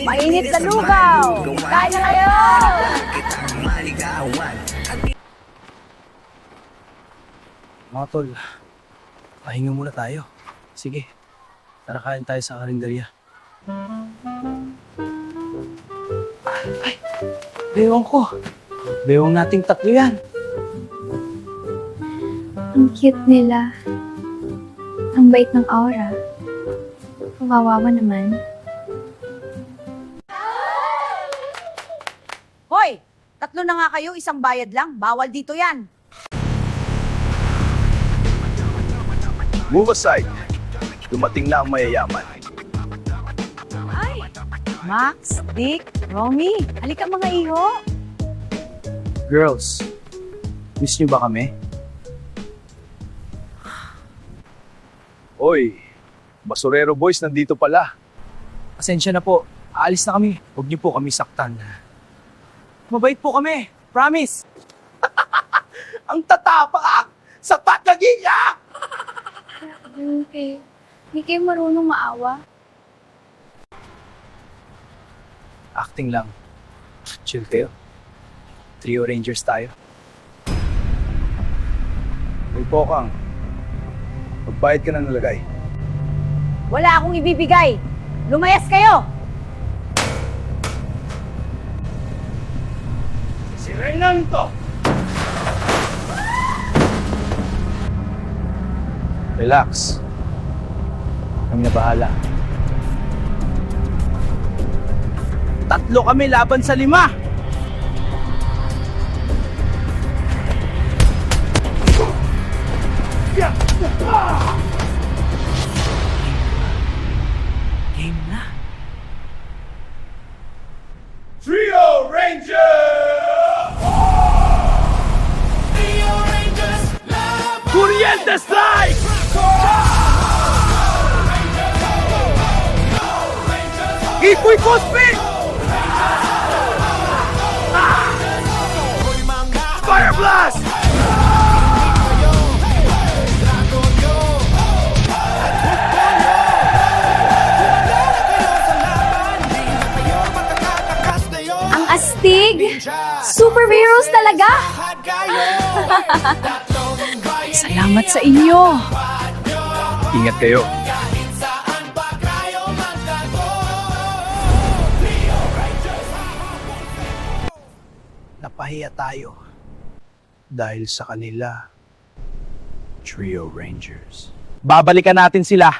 Mainit na lugaw! Kain na kayo! Mga tol, pahinga muna tayo. Sige, tara kain tayo sa karinderya. Ay, bewang ko. Bewang nating tatlo yan. Ang cute nila. Ang bait ng aura. Kawawa naman. Hoy! Tatlo na nga kayo, isang bayad lang. Bawal dito yan. Move aside. Dumating na ang mayayaman. Ay! Max, Dick, Romy, halika mga iho. Girls, miss niyo ba kami? Oy, Basurero Boys nandito pala. Pasensya na po. Aalis na kami. Huwag niyo po kami saktan. Mabait po kami. Promise. Ang tatapak! Sa pagkagiya! Okay. Hindi kayo marunong maawa. Acting lang. Chill kayo. Trio Rangers tayo. May pokang. Magbayad ka ng nalagay. Wala akong ibibigay. Lumayas kayo! Sirain to! Relax. Kami na bahala. Tatlo kami laban sa 5. Game na. Trio Rangers! Corriente Strike! Ipoy Cosby! Fire Blast! Ang astig! Superheroes talaga! Salamat sa inyo! Ingat kayo. Napahiya tayo. Dahil sa kanila. Trio Rangers. Babalikan natin sila.